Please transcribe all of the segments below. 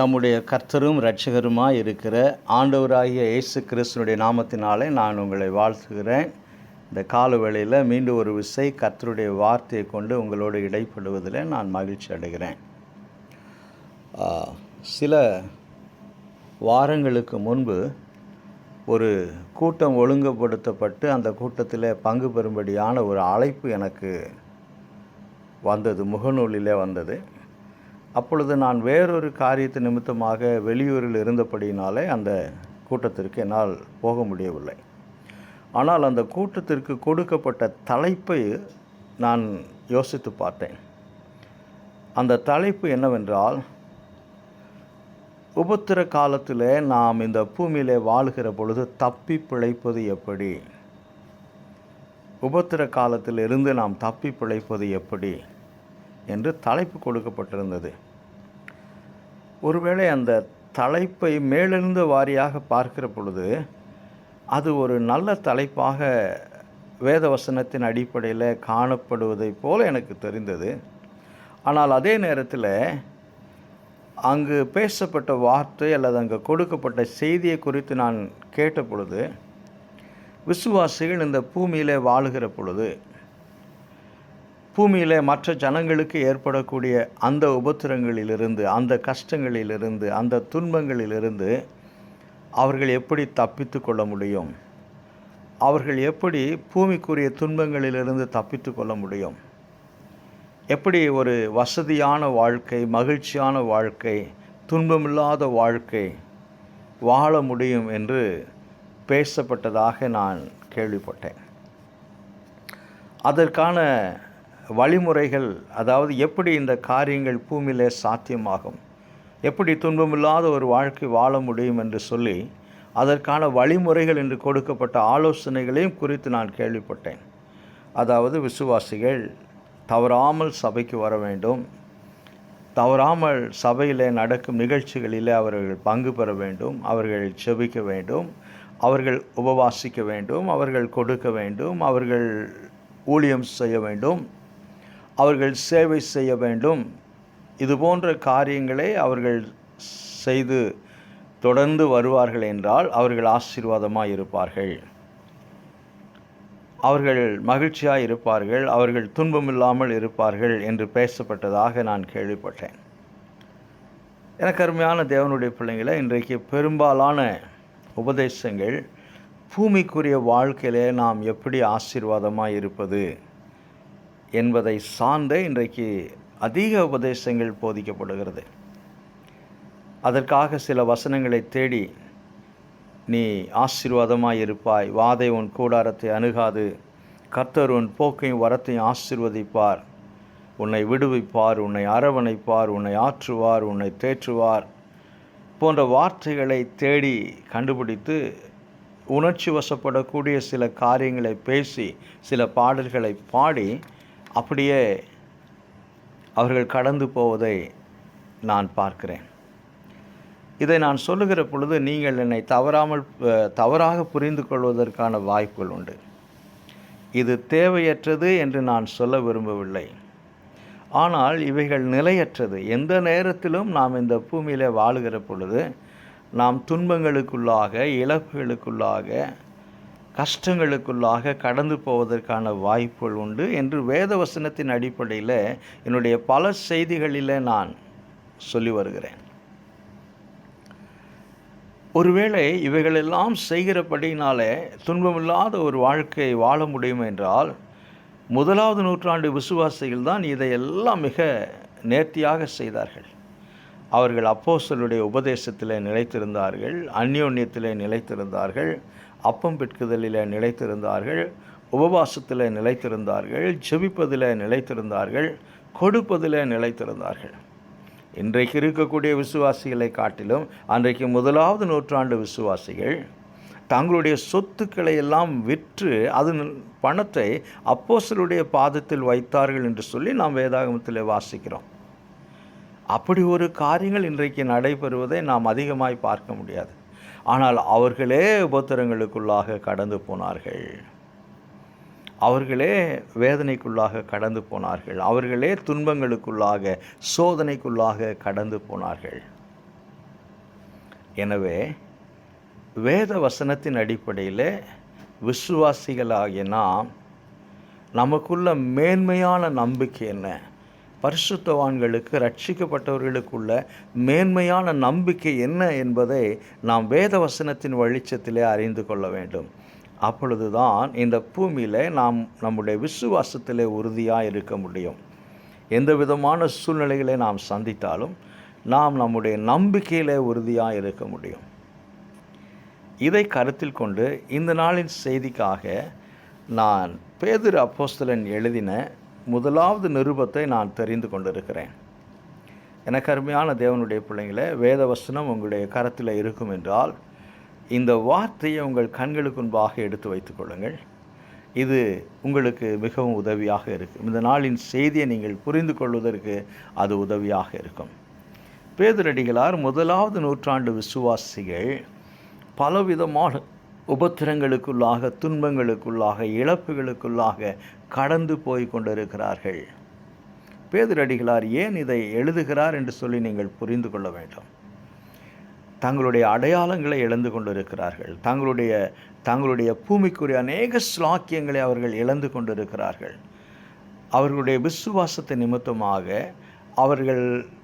நம்முடைய கர்த்தரும் இரட்சகருமாய் இருக்கிற ஆண்டவராகிய இயேசு கிறிஸ்துவினுடைய நாமத்தினாலே நான் உங்களை வாழ்த்துகிறேன். இந்த காலவேளையில் மீண்டும் ஒரு விசை கர்த்தருடைய வார்த்தையை கொண்டு உங்களோடு இடைப்படுவதில் நான் மகிழ்ச்சி அடைகிறேன். சில வாரங்களுக்கு முன்பு ஒரு கூட்டம் ஒழுங்குபடுத்தப்பட்டு அந்த கூட்டத்தில் பங்கு பெறும்படியான ஒரு அழைப்பு எனக்கு வந்தது, முகநூலிலே வந்தது. அப்பொழுது நான் வேறொரு காரியத்து நிமித்தமாக வெளியூரில் இருந்தபடியினாலே அந்த கூட்டத்திற்கு என்னால் போக முடியவில்லை. ஆனால் அந்த கூட்டத்திற்கு கொடுக்கப்பட்ட தலைப்பை நான் யோசித்து பார்த்தேன். அந்த தலைப்பு என்னவென்றால், உபத்திர காலத்தில் நாம் இந்த பூமியிலே வாழுகிற பொழுது தப்பி பிழைப்பது எப்படி, உபத்திர காலத்தில் இருந்து நாம் தப்பி பிழைப்பது எப்படி என்று தலைப்பு கொடுக்கப்பட்டிருந்தது. ஒருவேளை அந்த தலைப்பை மேலெழுந்த வாரியாக பார்க்கிற பொழுது அது ஒரு நல்ல தலைப்பாக வேதவசனத்தின் அடிப்படையில் காணப்படுவதைப் போல எனக்கு தெரிந்தது. ஆனால் அதே நேரத்தில் அங்கு பேசப்பட்ட வார்த்தை அல்லது அங்கு கொடுக்கப்பட்ட செய்தியை குறித்து நான் கேட்ட பொழுது, விசுவாசிகள் இந்த பூமியிலே வாழுகிற பொழுது பூமியிலே மற்ற ஜனங்களுக்கு ஏற்படக்கூடிய அந்த உபத்திரங்களிலிருந்து, அந்த கஷ்டங்களிலிருந்து, அந்த துன்பங்களிலிருந்து அவர்கள் எப்படி தப்பித்து கொள்ள முடியும், அவர்கள் எப்படி பூமிக்குரிய துன்பங்களிலிருந்து தப்பித்து கொள்ள முடியும், எப்படி ஒரு வசதியான வாழ்க்கை, மகிழ்ச்சியான வாழ்க்கை, துன்பமில்லாத வாழ்க்கை வாழ முடியும் என்று பேசப்பட்டதாக நான் கேள்விப்பட்டேன். அதற்கான வழிமுறைகள், அதாவது எப்படி இந்த காரியங்கள் பூமியிலே சாத்தியமாகும், எப்படி துன்பமில்லாத ஒரு வாழ்க்கை வாழ முடியும் என்று சொல்லி அதற்கான வழிமுறைகள் என்று கொடுக்கப்பட்ட ஆலோசனைகளையும் குறித்து நான் கேள்விப்பட்டேன். அதாவது விசுவாசிகள் தவறாமல் சபைக்கு வர வேண்டும், தவறாமல் சபையில் நடக்கும் நிகழ்ச்சிகளில் அவர்கள் பங்கு பெற வேண்டும், அவர்கள் செபிக்க வேண்டும், அவர்கள் உபவாசிக்க வேண்டும், அவர்கள் கொடுக்க வேண்டும், அவர்கள் ஊழியம் செய்ய வேண்டும், அவர்கள் சேவை செய்ய வேண்டும். இது போன்ற காரியங்களை அவர்கள் செய்து தொடர்ந்து வருவார்கள் என்றால் அவர்கள் ஆசீர்வாதமாக இருப்பார்கள், அவர்கள் மகிழ்ச்சியாக இருப்பார்கள், அவர்கள் துன்பமில்லாமல் இருப்பார்கள் என்று பேசப்பட்டதாக நான் கேள்விப்பட்டேன். எனக்கு அருமையான தேவனுடைய பிள்ளைங்களை, இன்றைக்கு பெரும்பாலான உபதேசங்கள் பூமிக்குரிய வாழ்க்கையிலே நாம் எப்படி ஆசீர்வாதமாக இருப்பது என்பதை சார்ந்த இன்றைக்கு அதிக உபதேசங்கள் போதிக்கப்படுகிறது. அதற்காக சில வசனங்களை தேடி, நீ ஆசீர்வாதமாய் இருப்பாய், வாதை உன் கூடாரத்தை அணுகாது, கர்த்தர் உன் போக்கையும் வரத்தையும் ஆசீர்வதிப்பார், உன்னை விடுவிப்பார், உன்னை அரவணைப்பார், உன்னை ஆற்றுவார், உன்னை தேற்றுவார் போன்ற வார்த்தைகளை தேடி கண்டுபிடித்து உணர்ச்சி வசப்படக்கூடிய சில காரியங்களை பேசி சில பாடல்களை பாடி அப்படியே அவர்கள் கடந்து போவதை நான் பார்க்கிறேன். இதை நான் சொல்லுகிற பொழுது நீங்கள் என்னை தவறாக புரிந்து கொள்வதற்கான வாய்ப்புகள் உண்டு. இது தேவையற்றது என்று நான் சொல்ல விரும்பவில்லை. ஆனால் இவைகள் நிலையற்றது. எந்த நேரத்திலும் நாம் இந்த பூமியில் வாழுகிற பொழுது நாம் துன்பங்களுக்குள்ளாக, இழப்புகளுக்குள்ளாக, கஷ்டங்களுக்குள்ளாக கடந்து போவதற்கான வாய்ப்புகள் உண்டு என்று வேதவசனத்தின் அடிப்படையில் என்னுடைய பல செய்திகளில் நான் சொல்லி வருகிறேன். ஒருவேளை இவைகளெல்லாம் செய்கிறபடினாலே துன்பமில்லாத ஒரு வாழ்க்கையை வாழ முடியும் என்றால், முதலாவது நூற்றாண்டு விசுவாசிகள் தான் இதையெல்லாம் மிக நேர்த்தியாக செய்தார்கள். அவர்கள் அப்போஸ்தலருடைய உபதேசத்தில் நிலைத்திருந்தார்கள், அந்யோன்யத்தில் நிலைத்திருந்தார்கள், அப்பம் பிட்குதலில் நிலைத்திருந்தார்கள், உபவாசத்தில் நிலைத்திருந்தார்கள், ஜெபிப்பதில் நிலைத்திருந்தார்கள், கொடுப்பதில் நிலைத்திருந்தார்கள். இன்றைக்கு இருக்கக்கூடிய விசுவாசிகளை காட்டிலும் அன்றைக்கு முதலாவது நூற்றாண்டு விசுவாசிகள் தங்களுடைய சொத்துக்களை எல்லாம் விற்று அதன் பணத்தை அப்போஸ்தலருடைய பாதத்தில் வைத்தார்கள் என்று சொல்லி நாம் வேதாகமத்தில் வாசிக்கிறோம். அப்படி ஒரு காரியங்கள் இன்றைக்கு நடைபெறுவதை நாம் அதிகமாய் பார்க்க முடியாது. ஆனால் அவர்களே உபத்திரங்களுக்குள்ளாக கடந்து போனார்கள், அவர்களே வேதனைக்குள்ளாக கடந்து போனார்கள், அவர்களே துன்பங்களுக்குள்ளாக, சோதனைக்குள்ளாக கடந்து போனார்கள். எனவே வேத வசனத்தின் அடிப்படையில் விசுவாசிகளாகிய நாம் நமக்குள்ள மேன்மையான நம்பிக்கை என்ன, பரிசுத்தவான்களுக்கு, ரட்சிக்கப்பட்டவர்களுக்குள்ள மேன்மையான நம்பிக்கை என்ன என்பதை நாம் வேத வசனத்தின் வெளிச்சத்திலே அறிந்து கொள்ள வேண்டும். அப்பொழுதுதான் இந்த பூமியில் நாம் நம்முடைய விசுவாசத்திலே உறுதியாக இருக்க முடியும். எந்த விதமான சூழ்நிலைகளை நாம் சந்தித்தாலும் நாம் நம்முடைய நம்பிக்கையிலே உறுதியாக இருக்க முடியும். இதை கருத்தில் கொண்டு இந்த நாளின் செய்திக்காக நான் பேதுரு அப்போஸ்தலன் எழுதின முதலாவது நிருபத்தை நான் தெரிந்து கொண்டிருக்கிறேன். எனக்கு அருமையான தேவனுடைய பிள்ளைங்களே, வேத வசனம் உங்களுடைய கரத்தில் இருக்கும் என்றால் இந்த வார்த்தையை உங்கள் கண்களுக்கு முன்பாக எடுத்து வைத்துக் கொள்ளுங்கள். இது உங்களுக்கு மிகவும் உதவியாக இருக்கும். இந்த நாளின் செய்தியை நீங்கள் புரிந்து கொள்வதற்கு அது உதவியாக இருக்கும். பேதுரடிகளார் முதலாவது நூற்றாண்டு விசுவாசிகள் பலவிதமான உபத்திரங்களுக்குள்ளாக, துன்பங்களுக்குள்ளாக, இழப்புகளுக்குள்ளாக கடந்து போய் கொண்டிருக்கிறார்கள். பேதுரடிகளார் ஏன் இதை எழுதுகிறார் என்று சொல்லி நீங்கள் புரிந்து கொள்ள வேண்டும். தங்களுடைய அடையாளங்களை இழந்து கொண்டிருக்கிறார்கள். தங்களுடைய பூமிக்குரிய அநேக ஸ்லாக்கியங்களை அவர்கள் இழந்து கொண்டிருக்கிறார்கள். அவர்களுடைய விசுவாசத்தை நிமித்தமாக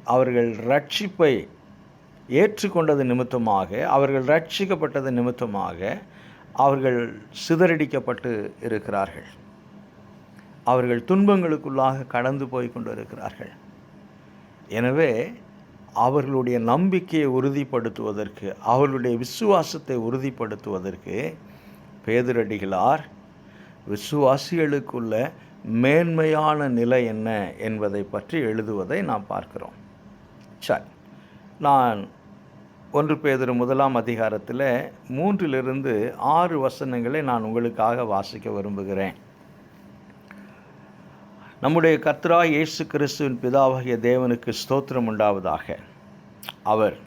அவர்கள் ரட்சிப்பை ஏற்றுக்கொண்டது நிமித்தமாக, அவர்கள் ரட்சிக்கப்பட்டது நிமித்தமாக அவர்கள் சிதறடிக்கப்பட்டு இருக்கிறார்கள். அவர்கள் துன்பங்களுக்குள்ளாக கடந்து போய் கொண்டிருக்கிறார்கள். எனவே அவர்களுடைய நம்பிக்கையை உறுதிப்படுத்துவதற்கு, அவர்களுடைய விசுவாசத்தை உறுதிப்படுத்துவதற்கு பேதுரடிகளார் விசுவாசிகளுக்குள்ள மேன்மையான நிலை என்ன என்பதை பற்றி எழுதுவதை நாம் பார்க்கிறோம். சரி, நான் 1 பேதுரு 1ஆம் அதிகாரத்தில் 3-6 வசனங்களை நான் உங்களுக்காக வாசிக்க விரும்புகிறேன். நம்முடைய கர்த்தராகிய இயேசு கிறிஸ்துவின் பிதாவாகிய தேவனுக்கு ஸ்தோத்திரம் உண்டாவதாக. அவர்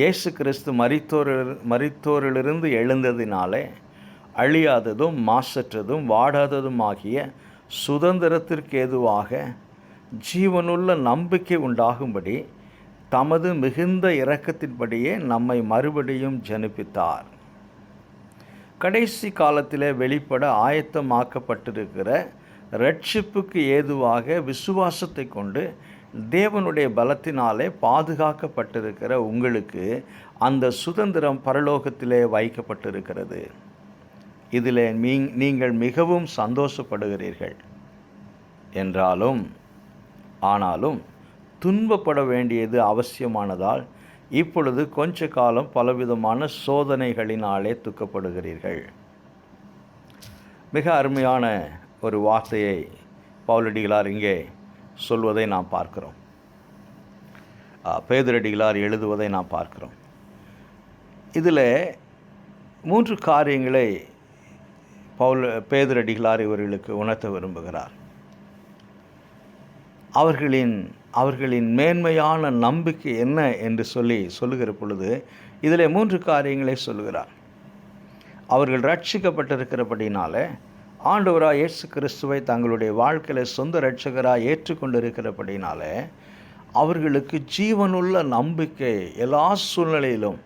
இயேசு கிறிஸ்து மரித்தோரிலிருந்து எழுந்ததினாலே அழியாததும் மாசற்றதும் வாடாததுமாகிய சுதந்திரத்திற்கு ஏதுவாக ஜீவனுள்ள நம்பிக்கை உண்டாகும்படி தமது மிகுந்த இரக்கத்தின்படியே நம்மை மறுபடியும் ஜனிப்பித்தார். கடைசி காலத்திலே வெளிப்பட ஆயத்தமாக்கப்பட்டிருக்கிற ரட்சிப்புக்கு ஏதுவாக விசுவாசத்தை கொண்டு தேவனுடைய பலத்தினாலே பாதுகாக்கப்பட்டிருக்கிற உங்களுக்கு அந்த சுதந்திரம் பரலோகத்திலே வைக்கப்பட்டிருக்கிறது. இதில் நீங்கள் மிகவும் சந்தோஷப்படுகிறீர்கள். ஆனாலும் துன்பப்பட வேண்டியது அவசியமானதால் இப்பொழுது கொஞ்ச காலம் பலவிதமான சோதனைகளினாலே துக்கப்படுகிறீர்கள். மிக அருமையான ஒரு வார்த்தையை பவுலடிகளார் இங்கே சொல்வதை நாம் பார்க்கிறோம். பேதுரடிகளார் எழுதுவதை நாம் பார்க்கிறோம். இதில் 3 காரியங்களை பேதுரடிகளார் இவர்களுக்கு உணர்த்த விரும்புகிறார். அவர்களின் மேன்மையான நம்பிக்கை என்ன என்று சொல்லுகிற பொழுது இதில் 3 காரியங்களை சொல்லுகிறார். அவர்கள் ரட்சிக்கப்பட்டிருக்கிறபடினால ஆண்டவராக இயேசு கிறிஸ்துவை தங்களுடைய வாழ்க்கையில் சொந்த இரட்சகராக ஏற்றுக்கொண்டிருக்கிறபடினால அவர்களுக்கு ஜீவனுள்ள நம்பிக்கை எல்லா சூழ்நிலையிலும்,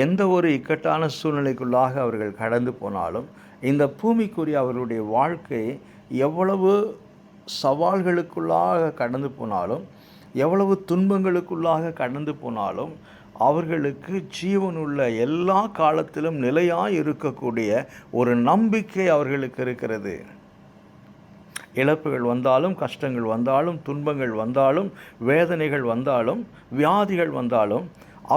எந்த ஒரு இக்கட்டான சூழ்நிலைக்குள்ளாக அவர்கள் கடந்து போனாலும், இந்த பூமிக்குரிய அவர்களுடைய வாழ்க்கை எவ்வளவு சவால்களுக்குள்ளாக கடந்து போனாலும், எவ்வளவு துன்பங்களுக்குள்ளாக கடந்து போனாலும் அவர்களுக்கு ஜீவனுள்ள எல்லா காலத்திலும் நிலையாக இருக்கக்கூடிய ஒரு நம்பிக்கை அவர்களுக்கு இருக்கிறது. இழப்புகள் வந்தாலும், கஷ்டங்கள் வந்தாலும், துன்பங்கள் வந்தாலும், வேதனைகள் வந்தாலும், வியாதிகள் வந்தாலும்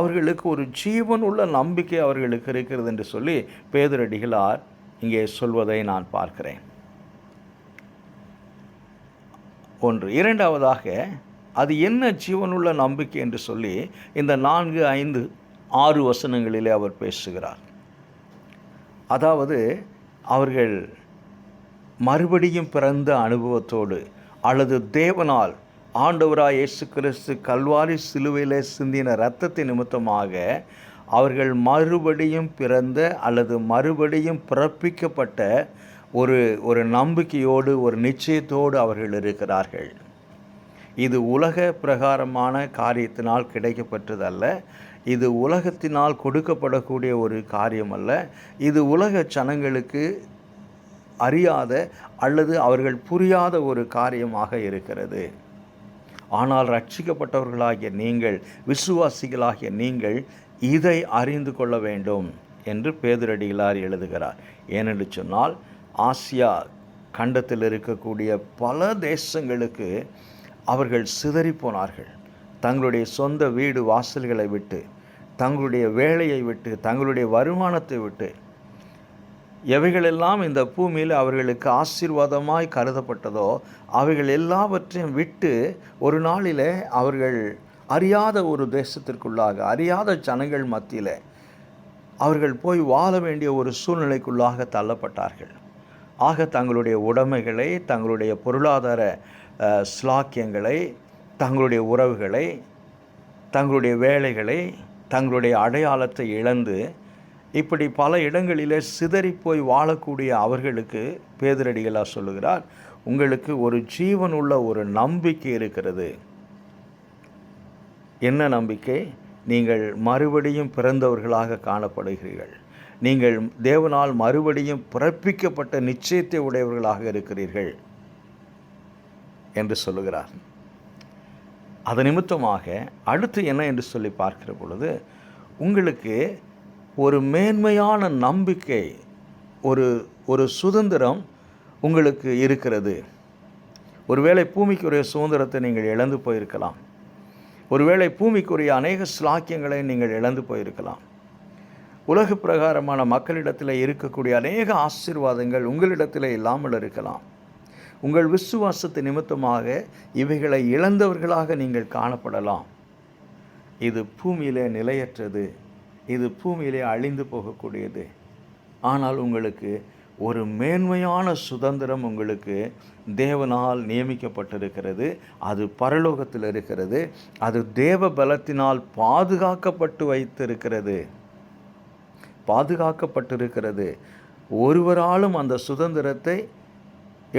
அவர்களுக்கு ஒரு ஜீவனுள்ள நம்பிக்கை அவர்களுக்கு இருக்கிறது என்று சொல்லி பேதுரடிகளார் இங்கே சொல்வதை நான் பார்க்கிறேன். ஒன்று. இரண்டாவதாக, அது என்ன ஜீவனுள்ள நம்பிக்கை என்று சொல்லி இந்த 4, 5, 6 வசனங்களிலே அவர் பேசுகிறார். அதாவது அவர்கள் மறுபடியும் பிறந்த அனுபவத்தோடு அல்லது தேவனால் ஆண்டவராய் இயேசு கிறிஸ்து கல்வாரி சிலுவையிலே சிந்தின இரத்தத்தின் நிமித்தமாக அவர்கள் மறுபடியும் பிறந்த அல்லது மறுபடியும் பிறப்பிக்கப்பட்ட ஒரு நம்பிக்கையோடு, ஒரு நிச்சயத்தோடு அவர்கள் இருக்கிறார்கள். இது உலக பிரகாரமான காரியத்தினால் கிடைக்கப்பட்டதல்ல. இது உலகத்தினால் கொடுக்கப்படக்கூடிய ஒரு காரியம் அல்ல. இது உலக ஜனங்களுக்கு அறியாத அல்லது அவர்கள் புரியாத ஒரு காரியமாக இருக்கிறது. ஆனால் ரட்சிக்கப்பட்டவர்களாகிய நீங்கள், விசுவாசிகளாகிய நீங்கள் இதை அறிந்து கொள்ள வேண்டும் என்று பேதுரடிகளார் எழுதுகிறார். ஏனென்று சொன்னால், ஆசியா கண்டத்தில் இருக்கக்கூடிய பல தேசங்களுக்கு அவர்கள் சிதறிப்போனார்கள். தங்களுடைய சொந்த வீடு வாசல்களை விட்டு, தங்களுடைய வேலையை விட்டு, தங்களுடைய வருமானத்தை விட்டு, எவைகளெல்லாம் இந்த பூமியில் அவர்களுக்கு ஆசீர்வாதமாய் கருதப்பட்டதோ அவைகள் எல்லாவற்றையும் விட்டு ஒரு நாளிலே அவர்கள் அறியாத ஒரு தேசத்திற்குள்ளாக, அறியாத ஜனங்கள் மத்தியில் அவர்கள் போய் வாழ வேண்டிய ஒரு சூழ்நிலைக்குள்ளாக தள்ளப்பட்டார்கள். ஆக தங்களுடைய உடைமைகளை, தங்களுடைய பொருளாதார ஸ்லாக்கியங்களை, தங்களுடைய உறவுகளை, தங்களுடைய வேலைகளை, தங்களுடைய அடையாளத்தை இழந்து இப்படி பல இடங்களிலே சிதறிப்போய் வாழக்கூடிய அவர்களுக்கு பேதுரடிகளார் சொல்லுகிறார், உங்களுக்கு ஒரு ஜீவனுள்ள ஒரு நம்பிக்கை இருக்கிறது. என்ன நம்பிக்கை? நீங்கள் மறுபடியும் பிறந்தவர்களாக காணப்படுகிறீர்கள். நீங்கள் தேவனால் மறுபடியும் பிறப்பிக்கப்பட்ட நிச்சயத்தை உடையவர்களாக இருக்கிறீர்கள் என்று சொல்லுகிறார். அது நிமித்தமாக அடுத்து என்ன என்று சொல்லி பார்க்கிற பொழுது, உங்களுக்கு ஒரு மேன்மையான நம்பிக்கை, ஒரு சுதந்திரம் உங்களுக்கு இருக்கிறது. ஒருவேளை பூமிக்குரிய சுதந்திரத்தை நீங்கள் இழந்து போயிருக்கலாம். ஒருவேளை பூமிக்குரிய அநேக ஸ்லாக்கியங்களை நீங்கள் இழந்து போயிருக்கலாம். உலக பிரகாரமான மக்களிடத்தில் இருக்கக்கூடிய அநேக ஆசீர்வாதங்கள் உங்களிடத்தில் இல்லாமல் இருக்கலாம். உங்கள் விசுவாசத்து நிமித்தமாக இவைகளை இழந்தவர்களாக நீங்கள் காணப்படலாம். இது பூமியிலே நிலையற்றது, இது பூமியிலே அழிந்து போகக்கூடியது. ஆனால் உங்களுக்கு ஒரு மேன்மையான சுதந்திரம் உங்களுக்கு தேவனால் நியமிக்கப்பட்டிருக்கிறது. அது பரலோகத்தில் இருக்கிறது. அது தேவ பலத்தினால் பாதுகாக்கப்பட்டிருக்கிறது. ஒருவராலும் அந்த சுதந்திரத்தை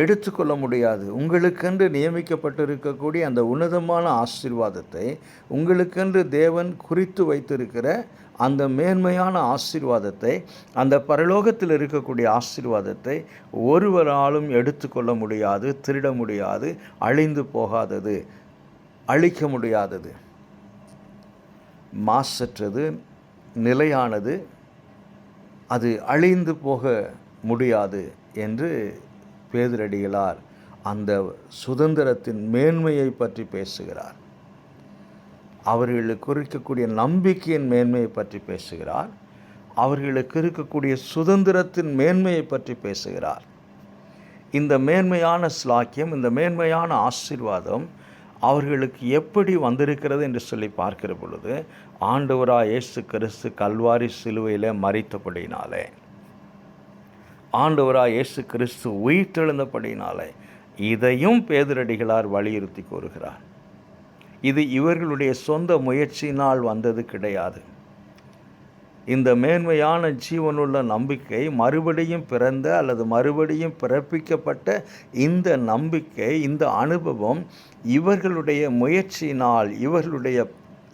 எடுத்துக்கொள்ள முடியாது. உங்களுக்கென்று நியமிக்கப்பட்டிருக்கக்கூடிய அந்த உன்னதமான ஆசீர்வாதத்தை, உங்களுக்கென்று தேவன் குறித்து வைத்திருக்கிற அந்த மேன்மையான ஆசீர்வாதத்தை, அந்த பரலோகத்தில் இருக்கக்கூடிய ஆசீர்வாதத்தை ஒருவராலும் எடுத்துக்கொள்ள முடியாது, திருட முடியாது, அழிந்து போகாதது, அழிக்க முடியாதது, மாசற்றது, நிலையானது, அது அழிந்து போக முடியாது என்று பேதுரடிகளார் அந்த சுதந்திரத்தின் மேன்மையை பற்றி பேசுகிறார். அவர்களுக்கு இருக்கக்கூடிய நம்பிக்கையின் மேன்மையை பற்றி பேசுகிறார். அவர்களுக்கு இருக்கக்கூடிய சுதந்திரத்தின் மேன்மையை பற்றி பேசுகிறார். இந்த மேன்மையான ஸ்லாக்கியம், இந்த மேன்மையான ஆசீர்வாதம் அவர்களுக்கு எப்படி வந்திருக்கிறது என்று சொல்லி பார்க்கிற பொழுது, ஆண்டவராய் இயேசு கிறிஸ்து கல்வாரி சிலுவையிலே மரித்தபடினாலே, ஆண்டவராய் இயேசு கிறிஸ்து உயிர்த்தெழுந்தபடினாலே, இதையும் பேதுரடிகளார் வலியுறுத்தி கூறுகிறார். இது இவர்களுடைய சொந்த முயற்சியினால் வந்தது கிடையாது. இந்த மேன்மையான ஜீவனுள்ள நம்பிக்கை, மறுபடியும் பிறந்த அல்லது மறுபடியும் பிறப்பிக்கப்பட்ட இந்த நம்பிக்கை, இந்த அனுபவம் இவர்களுடைய முயற்சியினால்,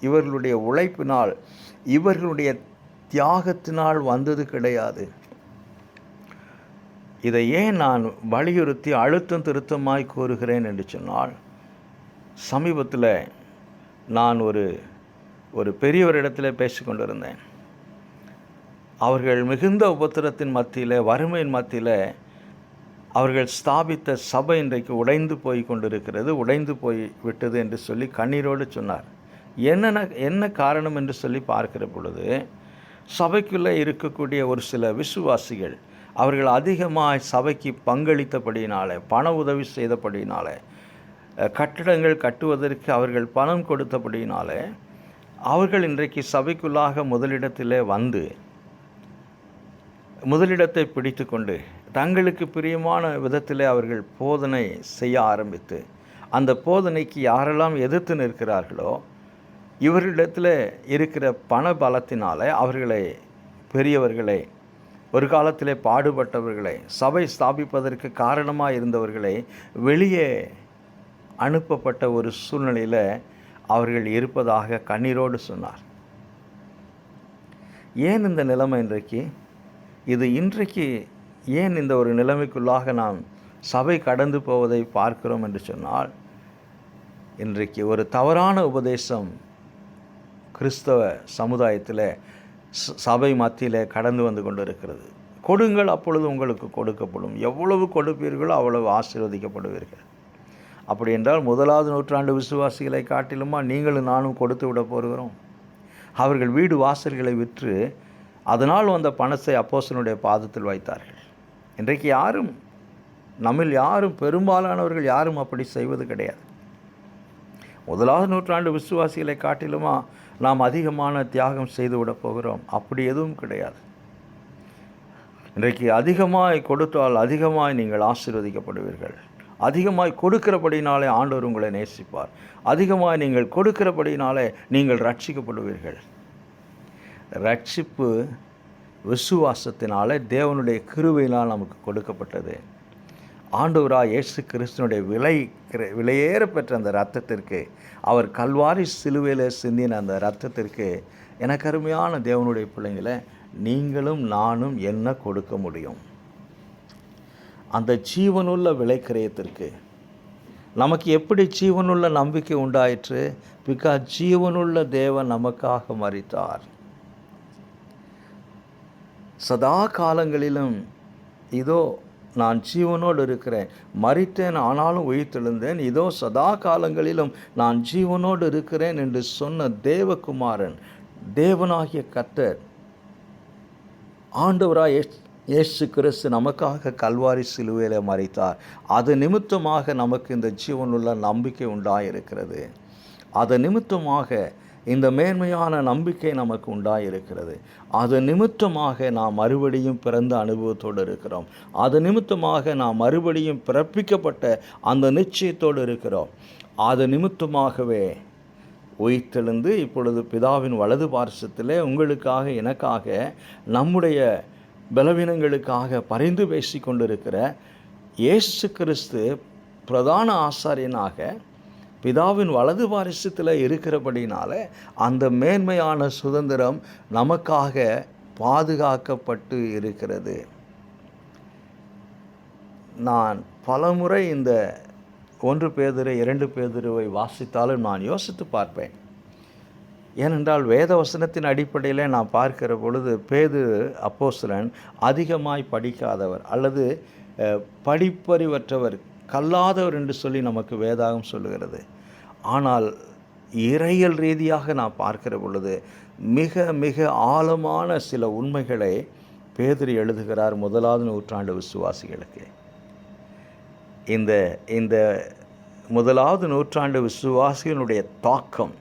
இவர்களுடைய உழைப்பினால், இவர்களுடைய தியாகத்தினால் வந்தது கிடையாது. இதை ஏன் நான் வலியுறுத்தி அழுத்தம் திருத்தமாய் கூறுகிறேன் என்று சொன்னால், சமீபத்தில் நான் ஒரு பெரியவரிடத்தில் பேசிக்கொண்டிருந்தேன். அவர்கள் மிகுந்த உபத்திரத்தின் மத்தியில், வறுமையின் மத்தியில் அவர்கள் ஸ்தாபித்த சபை இன்றைக்கு உடைந்து போய் கொண்டிருக்கிறது, உடைந்து போய் விட்டது என்று சொல்லி கண்ணீரோடு சொன்னார். என்ன காரணம் என்று சொல்லி பார்க்கிற பொழுது, சபைக்குள்ளே இருக்கக்கூடிய ஒரு சில விசுவாசிகள் அவர்கள் அதிகமாக சபைக்கு பங்களித்தபடியினாலே, பண உதவி செய்தபடியினாலே, கட்டிடங்கள் கட்டுவதற்கு அவர்கள் பணம் கொடுத்தபடியினாலே, அவர்கள் இன்றைக்கு சபைக்குள்ளாக முதலிடத்திலே வந்து முதலிடத்தை பிடித்து கொண்டு தங்களுக்கு பிரியமான விதத்திலே அவர்கள் போதனை செய்ய ஆரம்பித்து, அந்த போதனைக்கு யாரெல்லாம் எதிர்த்து நிற்கிறார்களோ இவர்களிடத்தில் இருக்கிற பண பலத்தினாலே அவர்களை, பெரியவர்களை, ஒரு காலத்திலே பாடுபட்டவர்களை, சபை ஸ்தாபிப்பதற்கு காரணமாக இருந்தவர்களை வெளியே அனுப்பப்பட்ட ஒரு சூழ்நிலையில் அவர்கள் இருப்பதாக கண்ணீரோடு சொன்னார். ஏன் இந்த நிலைமை இன்றைக்கு? இது இன்றைக்கு ஏன் இந்த ஒரு நிலைமைக்குள்ளாக நாம் சபை கடந்து போவதை பார்க்கிறோம் என்று சொன்னால், இன்றைக்கு ஒரு தவறான உபதேசம் கிறிஸ்தவ சமுதாயத்தில் சபை மத்தியில் கடந்து வந்து கொண்டு இருக்கிறது. கொடுங்கள், அப்பொழுது உங்களுக்கு கொடுக்கப்படும். எவ்வளவு கொடுப்பீர்களோ அவ்வளவு ஆசீர்வதிக்கப்படுவீர்கள். அப்படி என்றால் 1வது நூற்றாண்டு விசுவாசிகளை காட்டிலுமா நீங்களும் நானும் கொடுத்து விட போகிறோம்? அவர்கள் வீடு வாசல்களை விற்று அதனால் வந்த பணத்தை அப்போஸ்தலனுடைய பாதத்தில் வைத்தார்கள். இன்றைக்கு யாரும், நம்மில் யாரும், பெரும்பாலானவர்கள் யாரும் அப்படி செய்வது கிடையாது. 1வது நூற்றாண்டு விசுவாசிகளை காட்டிலுமா நாம் அதிகமான தியாகம் செய்து விட போகிறோம்? அப்படி எதுவும் கிடையாது. இன்றைக்கு அதிகமாய் கொடுத்தால் அதிகமாய் நீங்கள் ஆசீர்வதிக்கப்படுவீர்கள். அதிகமாய் கொடுக்கிறபடினாலே ஆண்டவர் உங்களை நேசிப்பார். அதிகமாய் நீங்கள் கொடுக்கிறபடினாலே நீங்கள் ரட்சிக்கப்படுவீர்கள். ரட்சிப்பு விசுவாசத்தினாலே தேவனுடைய கிருபையினால் நமக்கு கொடுக்கப்பட்டது. ஆண்டவராய் இயேசு கிறிஸ்துனுடைய விலையேற பெற்ற அந்த இரத்தத்திற்கு, அவர் கல்வாரி சிலுவையில் சிந்தின அந்த இரத்தத்திற்கு, எனக்கு அருமையான தேவனுடைய பிள்ளைங்களை, நீங்களும் நானும் என்ன கொடுக்க முடியும்? அந்த ஜீவனுள்ள விலைக்கிரயத்திற்கு நமக்கு எப்படி ஜீவனுள்ள நம்பிக்கை உண்டாயிற்று? பிகாஸ் ஜீவனுள்ள தேவன் நமக்காக மரித்தார். சதா காலங்களிலும் இதோ நான் ஜீவனோடு இருக்கிறேன், மரித்தேன் ஆனாலும் உயிர்த்தெழுந்தேன், இதோ சதா காலங்களிலும் நான் ஜீவனோடு இருக்கிறேன் என்று சொன்ன தேவகுமாரன், தேவனாகிய கர்த்தர், ஆண்டவராய் இயேசு கிறிஸ்து நமக்காக கல்வாரி சிலுவையில் மரித்தார். அது நிமித்தமாக நமக்கு இந்த ஜீவனுள்ள நம்பிக்கை உண்டாயிருக்கிறது. அது நிமித்தமாக இந்த மேன்மையான நம்பிக்கை நமக்கு உண்டாயிருக்கிறது. அது நிமித்தமாக நாம் மறுபடியும் பிறந்த அனுபவத்தோடு இருக்கிறோம். அது நிமித்தமாக நாம் மறுபடியும் பிறப்பிக்கப்பட்ட அந்த நிச்சயத்தோடு இருக்கிறோம். அது நிமித்தமாகவே உயிர்த்தெழுந்து இப்பொழுது பிதாவின் வலது பார்சத்திலே உங்களுக்காக எனக்காக நம்முடைய பலவீனங்களுக்காக பரிந்து பேசி கொண்டிருக்கிற இயேசு கிறிஸ்து பிரதான ஆசாரியனாக பிதாவின் வலது பாரிசத்தில் இருக்கிறபடினால அந்த மேன்மையான சுதந்திரம் நமக்காக பாதுகாக்கப்பட்டு இருக்கிறது. நான் பலமுறை இந்த 1 பேதுரு 2 பேதுருவை வாசித்தாலும் நான் யோசித்து பார்ப்பேன். ஏனென்றால் வேத வசனத்தின் அடிப்படையில் நான் பார்க்கிற பொழுது பேதுரு அப்போஸ்தலன் அதிகமாய் படிக்காதவர் அல்லது படிப்பறிவற்றவர், கல்லாதவர் என்று சொல்லி நமக்கு வேதாகம் சொல்லுகிறது. ஆனால் இறையியல் ரீதியாக நான் பார்க்கிற பொழுது மிக மிக ஆழமான சில உண்மைகளை பேதுரு எழுதுகிறார் 1வது நூற்றாண்டு விசுவாசிகளுக்கு. இந்த 1வது நூற்றாண்டு விசுவாசிகளுடைய தாக்கம்,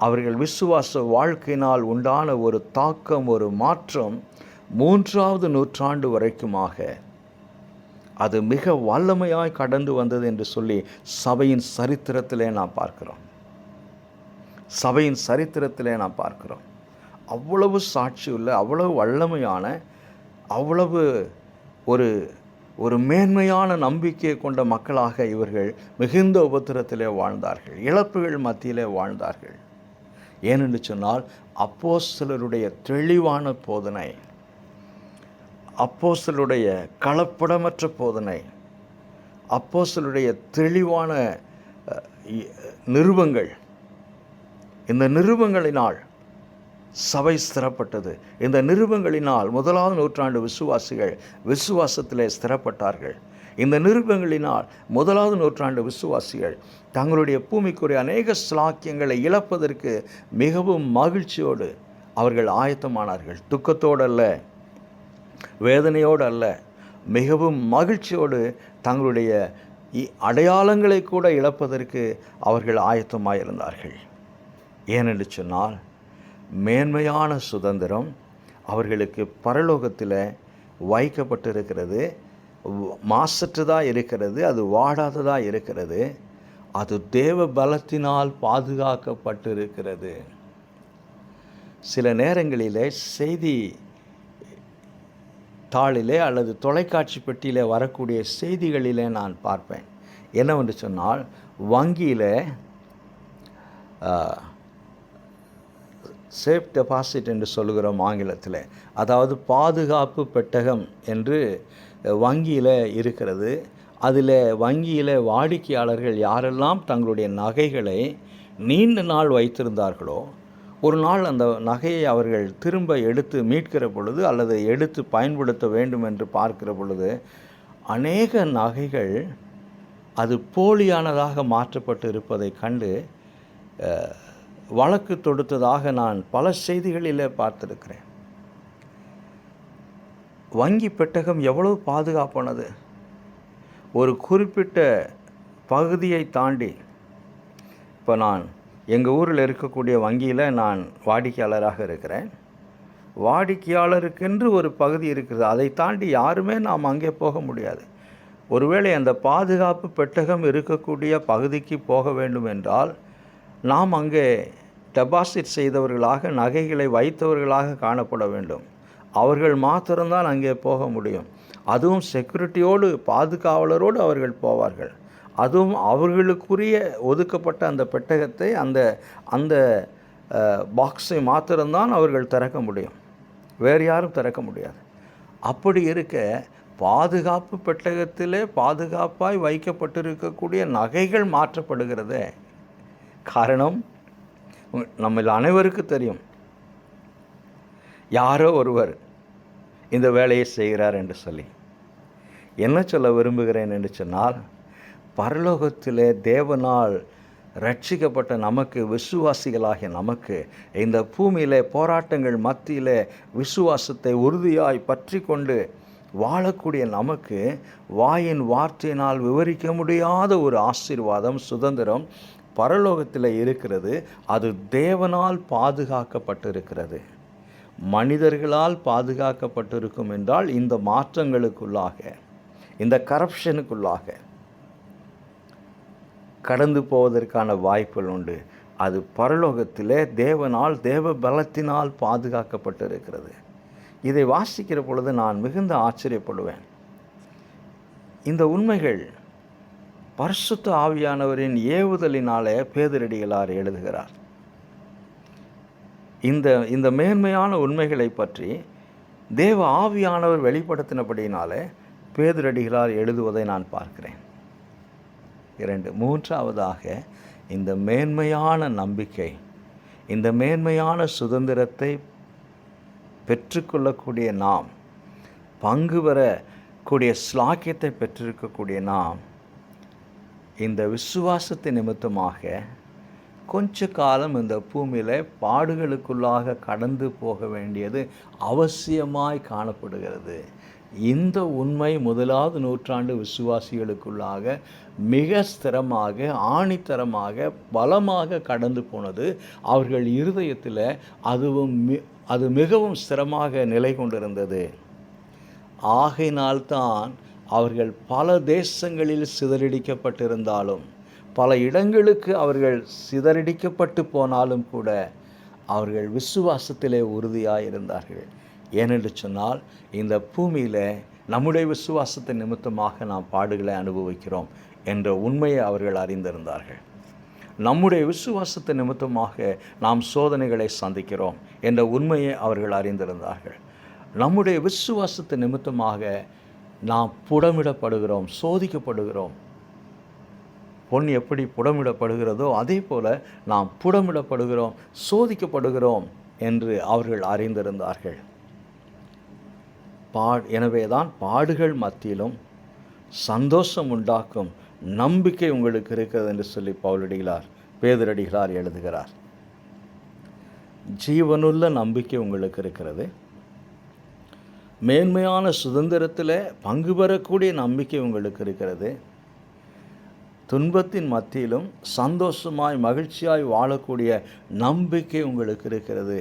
அவர்கள் விசுவாச வாழ்க்கையினால் உண்டான ஒரு தாக்கம், ஒரு மாற்றம் 3வது நூற்றாண்டு வரைக்குமாக அது மிக வல்லமையாய் கடந்து வந்தது என்று சொல்லி சபையின் சரித்திரத்திலே நாம் பார்க்கிறோம். சபையின் சரித்திரத்திலே நாம் பார்க்கிறோம். அவ்வளவு சாட்சி உள்ள, அவ்வளவு வல்லமையான, அவ்வளவு ஒரு மேன்மையான நம்பிக்கையை கொண்ட மக்களாக இவர்கள் மிகுந்த உபத்திரத்திலே வாழ்ந்தார்கள். இழப்புகள் மத்தியிலே வாழ்ந்தார்கள். ஏனென்று சொன்னால் அப்போஸ்தலருடைய தெளிவான போதனை, அப்போஸ்தலருடைய கலப்படமற்ற போதனை, அப்போஸ்தலருடைய தெளிவான நிருபங்கள், இந்த நிருபங்களினால் சபை ஸ்திரப்பட்டது. இந்த நிருபங்களினால் 1வது நூற்றாண்டு விசுவாசிகள் விசுவாசத்திலே ஸ்திரப்பட்டார்கள். இந்த நிருபங்களினால் 1வது நூற்றாண்டு விசுவாசிகள் தங்களுடைய பூமிக்குரிய அநேக ஸ்லாக்கியங்களை இழப்பதற்கு மிகவும் மகிழ்ச்சியோடு அவர்கள் ஆயத்தமானார்கள். துக்கத்தோடு அல்ல, வேதனையோடு அல்ல, மிகவும் மகிழ்ச்சியோடு தங்களுடைய அடையாளங்களை கூட இழப்பதற்கு அவர்கள் ஆயத்தமாயிருந்தார்கள். ஏனென்று சொன்னால் மேன்மையான சுதந்திரம் அவர்களுக்கு பரலோகத்தில் வைக்கப்பட்டிருக்கிறது. மாசற்றதாக இருக்கிறது, அது வாடாததாக இருக்கிறது, அது தேவ பலத்தினால் பாதுகாக்கப்பட்டிருக்கிறது. சில நேரங்களிலே செய்தி தாளிலே அல்லது தொலைக்காட்சி பெட்டியிலே வரக்கூடிய செய்திகளிலே நான் பார்ப்பேன். என்னவென்று சொன்னால், வங்கியில் சேஃப் டெபாசிட் என்று சொல்கிறோம் ஆங்கிலத்தில். அதாவது பாதுகாப்பு பெட்டகம் என்று வங்கியில் இருக்கிறது. அதில் வங்கியில் வாடிக்கையாளர்கள் யாரெல்லாம் தங்களுடைய நகைகளை நீண்ட நாள் வைத்திருந்தார்களோ, ஒரு நாள் அந்த நகையை அவர்கள் திரும்ப எடுத்து மீட்கிற பொழுது அல்லது எடுத்து பயன்படுத்த வேண்டும் என்று பார்க்கிற பொழுது அநேக நகைகள் அது போலியானதாக மாற்றப்பட்டு இருப்பதை கண்டு வழக்கு தொடுத்ததாக நான் பல செய்திகளில் பார்த்துருக்கிறேன். வங்கி பெட்டகம் எவ்வளவு பாதுகாப்பானது! ஒரு குறிப்பிட்ட பகுதியை தாண்டி, இப்போ நான் எங்கள் ஊரில் இருக்கக்கூடிய வங்கியில் நான் வாடிக்கையாளராக இருக்கிறேன். வாடிக்கையாளருக்கென்று ஒரு பகுதி இருக்கிறது. அதை தாண்டி யாருமே நாம் அங்கே போக முடியாது. ஒருவேளை அந்த பாதுகாப்பு பெட்டகம் இருக்கக்கூடிய பகுதிக்கு போக வேண்டும் என்றால் நாம் அங்கே டெபாசிட் செய்தவர்களாக, நகைகளை வைத்தவர்களாக காணப்பட வேண்டும். அவர்கள் மாத்திரம்தான் அங்கே போக முடியும். அதுவும் செக்யூரிட்டியோடு, பாதுகாவலரோடு அவர்கள் போவார்கள். அதுவும் அவர்களுக்குரிய ஒதுக்கப்பட்ட அந்த பெட்டகத்தை, அந்த பாக்ஸை மாத்திரம்தான் அவர்கள் திறக்க முடியும். வேறு யாரும் திறக்க முடியாது. அப்படி இருக்க பாதுகாப்பு பெட்டகத்திலே பாதுகாப்பாய் வைக்கப்பட்டிருக்கக்கூடிய நகைகள் மாற்றப்படுகிறதே. காரணம் நம்ம அனைவருக்கும் தெரியும். யாரோ ஒருவர் இந்த வேலையை செய்கிறார் என்று சொல்லி. என்ன சொல்ல விரும்புகிறேன் என்று சொன்னால், பரலோகத்திலே தேவனால் ரட்சிக்கப்பட்ட நமக்கு, விசுவாசிகளாகிய நமக்கு, இந்த பூமியிலே போராட்டங்கள் மத்தியிலே விசுவாசத்தை உறுதியாய் பற்றி கொண்டு வாழக்கூடிய நமக்கு வாயின் வார்த்தையினால் விவரிக்க முடியாத ஒரு ஆசீர்வாதம், சுதந்திரம் பரலோகத்தில் இருக்கிறது. அது தேவனால் பாதுகாக்கப்பட்டிருக்கிறது. மனிதர்களால் பாதுகாக்கப்பட்டிருக்கும் என்றால் இந்த மாற்றங்களுக்குள்ளாக, இந்த கரப்ஷனுக்குள்ளாக கடந்து போவதற்கான வாய்ப்புகள் உண்டு. அது பரலோகத்திலே தேவனால், தேவ பலத்தினால் பாதுகாக்கப்பட்டிருக்கிறது. இதை வாசிக்கிற பொழுது நான் மிகுந்த ஆச்சரியப்படுவேன். இந்த உண்மைகள் பரிசுத்த ஆவியானவரின் ஏவுதலினாலே பேதுரடிகளார் எழுதுகிறார். இந்த மேன்மையான உண்மைகளை பற்றி தேவ ஆவியானவர் வெளிப்படுத்தினபடியினாலே பேதுரடிகளார் எழுதுவதை நான் பார்க்கிறேன். 2. மூன்றாவதாக, இந்த மேன்மையான நம்பிக்கை, இந்த மேன்மையான சுதந்திரத்தை பெற்றுக்கொள்ளக்கூடிய நாம், பங்கு பெறக்கூடிய ஸ்லாக்கியத்தை பெற்றிருக்கக்கூடிய நாம், இந்த விசுவாசத்தின் நிமித்தமாக கொஞ்ச காலம் இந்த பூமியில் பாடுகளுக்குள்ளாக கடந்து போக வேண்டியது அவசியமாய் காணப்படுகிறது. இந்த உண்மை 1வது நூற்றாண்டு விசுவாசிகளுக்குள்ளாக மிக ஸ்திரமாக, ஆணித்தரமாக, பலமாக கடந்து போனது. அவர்கள் இருதயத்தில் அது மிகவும் ஸ்திரமாக நிலை கொண்டிருந்தது. ஆகையினால்தான் அவர்கள் பல தேசங்களில் சிதறடிக்கப்பட்டிருந்தாலும், பல இடங்களுக்கு அவர்கள் சிதறடிக்கப்பட்டு போனாலும் கூட அவர்கள் விசுவாசத்திலே உறுதியாக இருந்தார்கள். ஏனென்று சொன்னால், இந்த பூமியில் நம்முடைய விசுவாசத்தின் நிமித்தமாக நாம் பாடுகளை அனுபவிக்கிறோம் என்ற உண்மையை அவர்கள் அறிந்திருந்தார்கள். நம்முடைய விசுவாசத்தின் நிமித்தமாக நாம் சோதனைகளை சந்திக்கிறோம் என்ற உண்மையை அவர்கள் அறிந்திருந்தார்கள். நம்முடைய விசுவாசத்தின் நிமித்தமாக நாம் புடமிடப்படுகிறோம், சோதிக்கப்படுகிறோம். பொன் எப்படி புடமிடப்படுகிறதோ அதே போல நாம் புடமிடப்படுகிறோம், சோதிக்கப்படுகிறோம் என்று அவர்கள் அறிந்திருந்தார்கள். எனவே தான் பாடுகள் மத்தியிலும் சந்தோஷம் உண்டாக்கும் நம்பிக்கை உங்களுக்கு இருக்கிறது என்று சொல்லி பேதுரடிகளார் எழுதுகிறார். ஜீவனுள்ள நம்பிக்கை உங்களுக்கு இருக்கிறது. மேன்மையான சுதந்திரத்தில் பங்கு பெறக்கூடிய நம்பிக்கை உங்களுக்கு இருக்கிறது. துன்பத்தின் மத்தியிலும் சந்தோஷமாய், மகிழ்ச்சியாய் வாழக்கூடிய நம்பிக்கை உங்களுக்கு இருக்கிறது.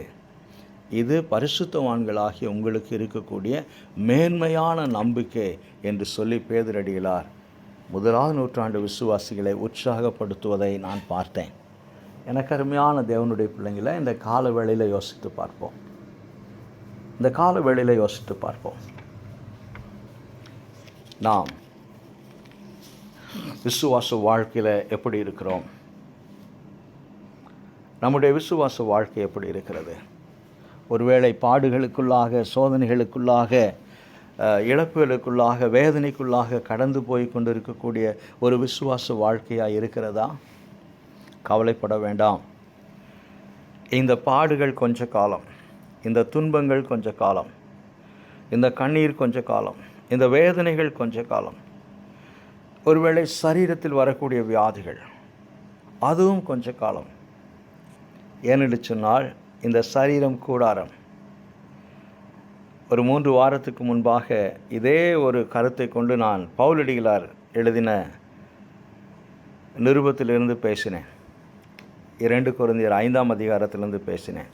இது பரிசுத்தவான்களாகிய உங்களுக்கு இருக்கக்கூடிய மேன்மையான நம்பிக்கை என்று சொல்லி பேதுரடிகளார் 1வது நூற்றாண்டு விசுவாசிகளை உற்சாகப்படுத்துவதை நான் பார்த்தேன். எனக்கு அருமையான தேவனுடைய பிள்ளைங்களை, இந்த கால வேளையில் யோசித்து பார்ப்போம். இந்த கால வேளையில் யோசித்து பார்ப்போம். நாம் விசுவாச வாழ்க்கையில் எப்படி இருக்கிறோம்? நம்முடைய விசுவாச வாழ்க்கை எப்படி இருக்கிறது? ஒருவேளை பாடுகளுக்குள்ளாக, சோதனைகளுக்குள்ளாக, இழப்புகளுக்குள்ளாக, வேதனைக்குள்ளாக கடந்து போய் கொண்டிருக்கக்கூடிய ஒரு விசுவாச வாழ்க்கையாக இருக்கிறதா? கவலைப்பட வேண்டாம். இந்த பாடுகள் கொஞ்ச காலம், இந்த துன்பங்கள் கொஞ்ச காலம், இந்த கண்ணீர் கொஞ்ச காலம், இந்த வேதனைகள் கொஞ்ச காலம். ஒருவேளை சரீரத்தில் வரக்கூடிய வியாதிகள், அதுவும் கொஞ்ச காலம். ஏனென்று சொன்னால் இந்த சரீரம் கூடாரம். ஒரு 3 வாரத்துக்கு முன்பாக இதே ஒரு கருத்தை கொண்டு நான் பவுலடிகளார் எழுதின நிருபத்திலிருந்து பேசினேன். 2 கொரிந்தியர் 5ஆம் அதிகாரத்திலிருந்து பேசினேன்.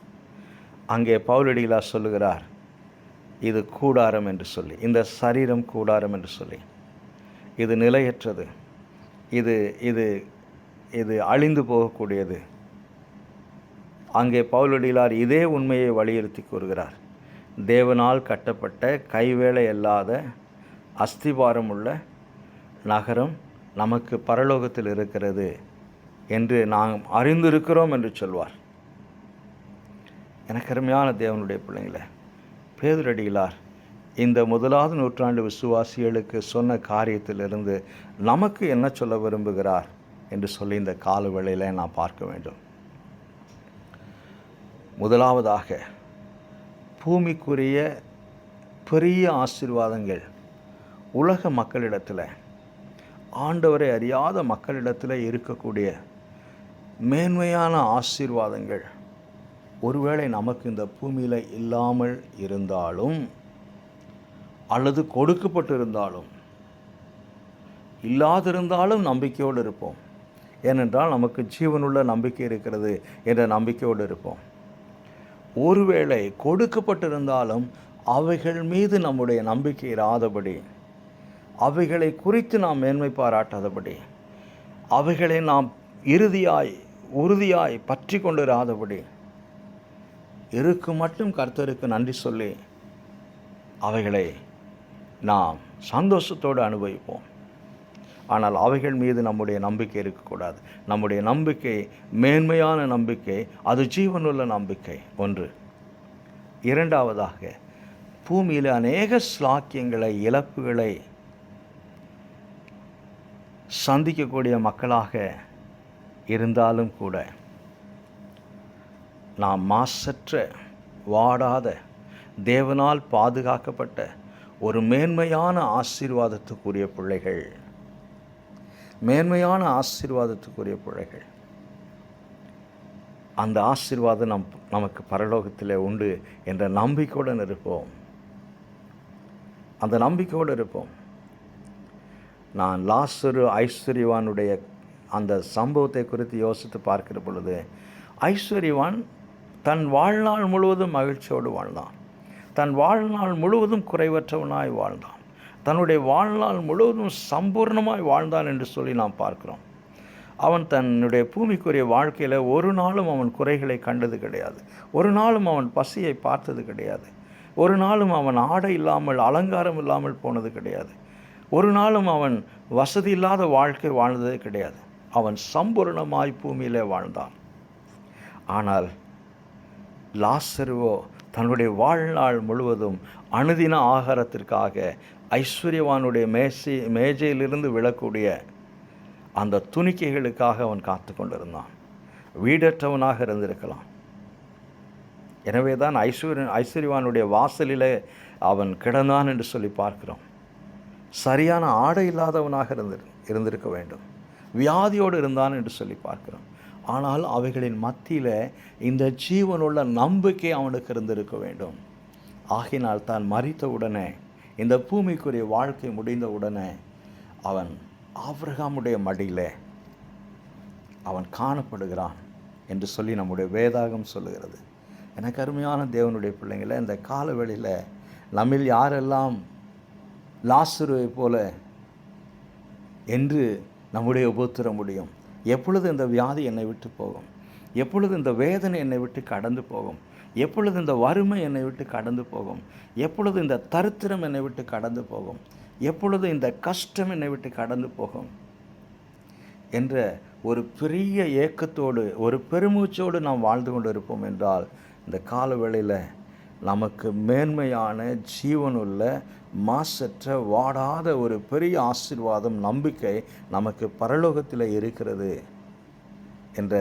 அங்கே பவுலடிகளார் சொல்லுகிறார், இது கூடாரம் என்று சொல்லி, இந்த சரீரம் கூடாரம் என்று சொல்லி, இது நிலையற்றது, இது இது இது அழிந்து போகக்கூடியது. அங்கே பவுலடிகளார் இதே உண்மையை வலியுறுத்தி கூறுகிறார். தேவனால் கட்டப்பட்ட கைவேலை அல்லாத அஸ்திபாரம் உள்ள நகரம் நமக்கு பரலோகத்தில் இருக்கிறது என்று நாம் அறிந்திருக்கிறோம் என்று சொல்வார். எனக்கு அருமையான தேவனுடைய பிள்ளைங்களே, பேதுரடிகளார் இந்த 1வது நூற்றாண்டு விசுவாசிகளுக்கு சொன்ன காரியத்திலிருந்து நமக்கு என்ன சொல்ல விரும்புகிறார் என்று சொல்லி இந்த கால வேளையில் நான் பார்க்க வேண்டும். முதலாவதாக, பூமிக்குரிய பெரிய ஆசீர்வாதங்கள் உலக மக்களிடத்தில், ஆண்டவரை அறியாத மக்களிடத்தில் இருக்கக்கூடிய மேன்மையான ஆசீர்வாதங்கள் ஒருவேளை நமக்கு இந்த பூமியில் இல்லாமல் இருந்தாலும் அல்லது கொடுக்கப்பட்டிருந்தாலும், இல்லாதிருந்தாலும் நம்பிக்கையோடு இருப்போம். ஏனென்றால் நமக்கு ஜீவனுள்ள நம்பிக்கை இருக்கிறது என்ற நம்பிக்கையோடு இருப்போம். ஒருவேளை கொடுக்கப்பட்டிருந்தாலும் அவைகள் மீது நம்முடைய நம்பிக்கை இராதபடி, அவைகளை குறித்து நாம் மேன்மை பாராட்டாதபடி, அவைகளை நாம் உறுதியாய் பற்றி கொண்டு இராதபடி, இருக்கும் மட்டும் கர்த்தருக்கு நன்றி சொல்லி அவைகளை நாம் சந்தோஷத்தோடு அனுபவிப்போம். ஆனால் அவைகள் மீது நம்முடைய நம்பிக்கை இருக்கக்கூடாது. நம்முடைய நம்பிக்கை மேன்மையான நம்பிக்கை, அது ஜீவனுள்ள நம்பிக்கை. ஒன்று. இரண்டாவதாக, பூமியில் அநேக ஸ்லாக்கியங்களை, இழப்புகளை சந்திக்கக்கூடிய மக்களாக இருந்தாலும் கூட நாம் மாசற்ற, வாடாத, தேவனால் பாதுகாக்கப்பட்ட ஒரு மேன்மையான ஆசீர்வாதத்துக்குரிய பிள்ளைகள், மேன்மையான ஆசீர்வாதத்துக்குரிய பிள்ளைகள். அந்த ஆசீர்வாதம் நமக்கு பரலோகத்தில் உண்டு என்ற நம்பிக்கையுடன் இருப்போம். அந்த நம்பிக்கையோடு இருப்போம். நான் லாசரு ஐஸ்வர்யவானுடைய அந்த சம்பவத்தை குறித்து யோசித்து பார்க்கிற பொழுது, ஐஸ்வர்யவான் தன் வாழ்நாள் முழுவதும் மகிழ்ச்சியோடு வாழ்ந்தான். தன் வாழ்நாள் முழுவதும் குறைவற்றவனாய் வாழ்ந்தான். தன்னுடைய வாழ்நாள் முழுவதும் சம்பூர்ணமாய் வாழ்ந்தான் என்று சொல்லி நாம் பார்க்கிறோம். அவன் தன்னுடைய பூமிக்குரிய வாழ்க்கையில் ஒரு நாளும் அவன் குறைகளை கண்டது கிடையாது. ஒரு நாளும் அவன் பசியை பார்த்தது கிடையாது. ஒரு நாளும் அவன் ஆடை இல்லாமல், அலங்காரம் இல்லாமல் போனது கிடையாது. ஒரு நாளும் அவன் வசதி இல்லாத வாழ்க்கை வாழ்ந்ததே கிடையாது. அவன் சம்பூர்ணமாய் பூமியிலே வாழ்ந்தான். ஆனால் லாசருவோ தன்னுடைய வாழ்நாள் முழுவதும் அனுதின ஆகாரத்திற்காக ஐஸ்வர்யவானுடைய மேஜையிலிருந்து விழக்கூடிய அந்த துணிக்கைகளுக்காக அவன் காத்து கொண்டிருந்தான். வீடற்றவனாக இருந்திருக்கலாம். எனவே தான் ஐஸ்வர்யவானுடைய வாசலிலே அவன் கிடந்தான் என்று சொல்லி பார்க்கிறோம். சரியான ஆடை இல்லாதவனாக இருந்திருக்க வேண்டும். வியாதியோடு இருந்தான் என்று சொல்லி பார்க்கிறோம். ஆனால் அவைகளின் மத்தியில் இந்த ஜீவனுள்ள நம்பிக்கை அவனுக்கு இருந்திருக்க வேண்டும். ஆகினால் தான் மரித்த உடனே, இந்த பூமிக்குரிய வாழ்க்கை முடிந்த உடனே அவன் ஆபிரகாமுடைய மடியிலே அவன் காணப்படுகிறான் என்று சொல்லி நம்முடைய வேதாகம் சொல்லுகிறது. எனக்கு அருமையான தேவனுடைய பிள்ளைங்களை, இந்த காலவெளியில் நம்மில் யாரெல்லாம் லாசருவை போல என்று நம்முடைய உபத்திர முடியும்? எப்பொழுது இந்த வியாதி என்னை விட்டு போகும்? எப்பொழுது இந்த வேதனை என்னை விட்டு கடந்து போகும்? எப்பொழுது இந்த வறுமை என்னை விட்டு கடந்து போகும்? எப்பொழுது இந்த தரித்திரம் என்னை விட்டு கடந்து போகும்? எப்பொழுது இந்த கஷ்டம் என்னை விட்டு கடந்து போகும் என்ற ஒரு பெரிய ஏக்கத்தோடு ஒரு பெருமூச்சோடு நாம் வாழ்ந்து கொண்டு இருப்போம் என்றால் இந்த காலவேளையில் நமக்கு மேன்மையான ஜீவனுள்ள மாசற்ற வாடாத ஒரு பெரிய ஆசீர்வாதம் நம்பிக்கை நமக்கு பரலோகத்தில் இருக்கிறது என்ற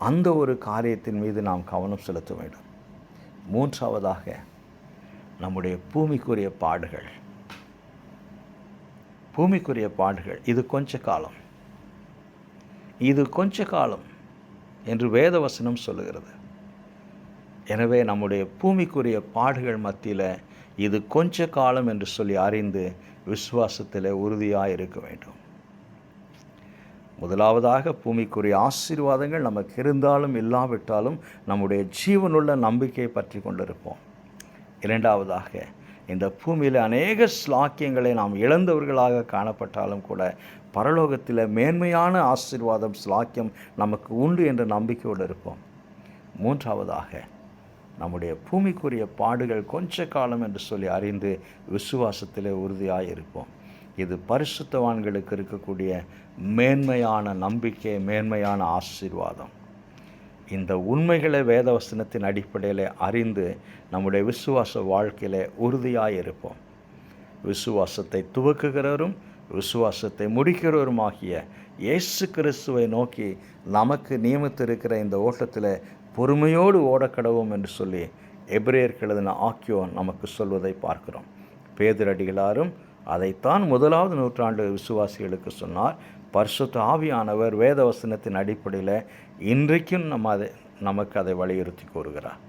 அந்த ஒரு காரியத்தின் மீது நாம் கவனம் செலுத்த வேண்டும். மூன்றாவதாக நம்முடைய பூமிக்குரிய பாடுகள். பூமிக்குரிய பாடுகள் இது கொஞ்ச காலம், இது கொஞ்ச காலம் என்று வேதவசனம் சொல்லுகிறது. எனவே நம்முடைய பூமிக்குரிய பாடுகள் மத்தியில் இது கொஞ்ச காலம் என்று சொல்லி அறிந்து விசுவாசத்தில் உறுதியாக இருக்க வேண்டும். முதலாவதாக பூமிக்குரிய ஆசீர்வாதங்கள் நமக்கு இருந்தாலும் இல்லாவிட்டாலும் நம்முடைய ஜீவனுள்ள நம்பிக்கையை பற்றி கொண்டிருப்போம். இரண்டாவதாக இந்த பூமியில் அநேக ஸ்லாக்கியங்களை நாம் இழந்தவர்களாக காணப்பட்டாலும் கூட பரலோகத்தில் மேன்மையான ஆசீர்வாதம் ஸ்லாக்கியம் நமக்கு உண்டு என்ற நம்பிக்கையோடு இருப்போம். மூன்றாவதாக நம்முடைய பூமிக்குரிய பாடுகள் கொஞ்ச காலம் என்று சொல்லி அறிந்து விசுவாசத்தில் உறுதியாக இருப்போம். இது பரிசுத்தவான்களுக்கு இருக்கக்கூடிய மேன்மையான நம்பிக்கை, மேன்மையான ஆசீர்வாதம். இந்த உண்மைகளை வேதவசனத்தின் அடிப்படையில் அறிந்து நம்முடைய விசுவாச வாழ்க்கையில் உறுதியாக இருப்போம். விசுவாசத்தை துவக்குகிறவரும் விசுவாசத்தை முடிக்கிறவருமாகிய இயேசு கிறிஸ்துவை நோக்கி நமக்கு நியமித்திருக்கிற இந்த ஓட்டத்தில் பொறுமையோடு ஓடக்கடவும் என்று சொல்லி எபிரேயருக்கு எழுதின ஆக்கியோன் நமக்கு சொல்வதை பார்க்கிறோம். பேதுரடிகளாரும் அதைத்தான் முதலாவது நூற்றாண்டு விசுவாசிகளுக்கு சொன்னார். பரிசுத்த ஆவியானவர் வேதவசனத்தின் அடிப்படையில் இன்றைக்கும் நமக்கு அதை வலியுறுத்தி கூறுகிறார்.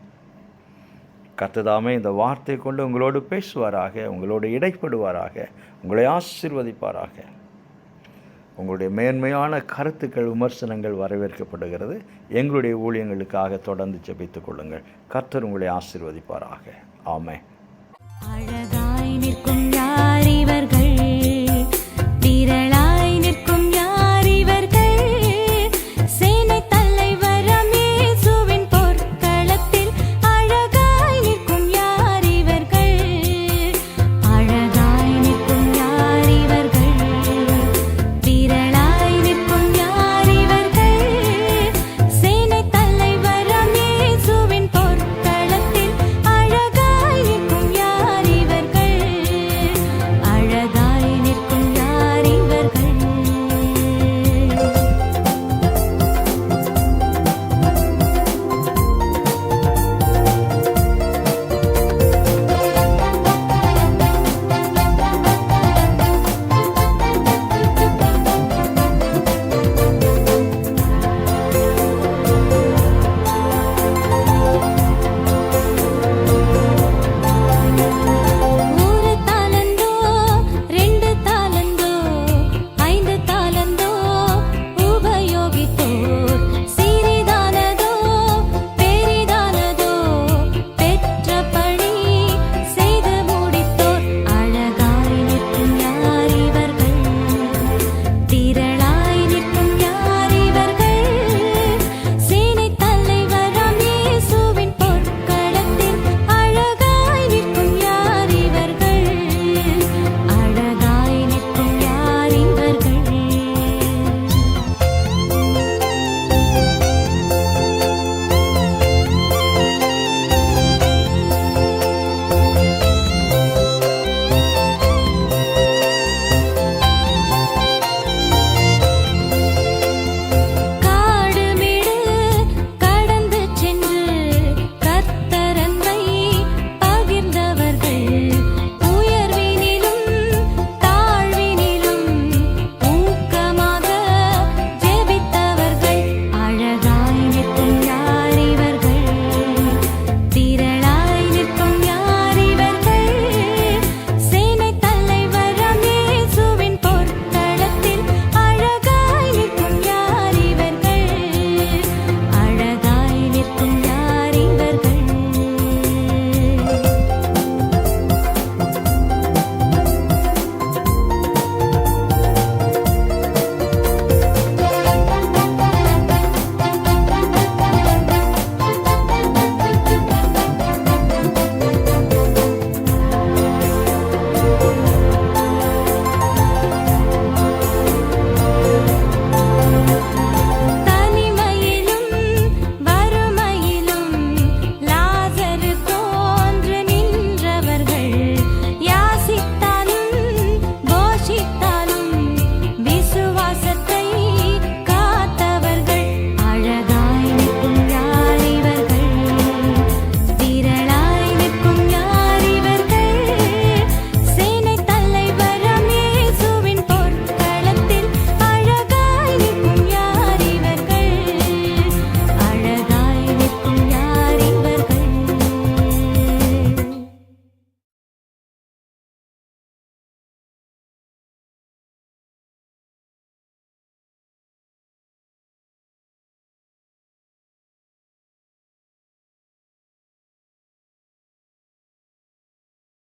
கர்த்தர் இந்த வார்த்தை கொண்டு உங்களோடு பேசுவாராக, உங்களோடு இடைப்படுவாராக, உங்களை ஆசீர்வதிப்பாராக. உங்களுடைய மேன்மையான கருத்துக்கள், விமர்சனங்கள் வரவேற்கப்படுகிறது. எங்களுடைய ஊழியங்களுக்காக தொடர்ந்து ஜெபித்துக் கொள்ளுங்கள். கர்த்தர் உங்களை ஆசீர்வதிப்பாராக. ஆமென்.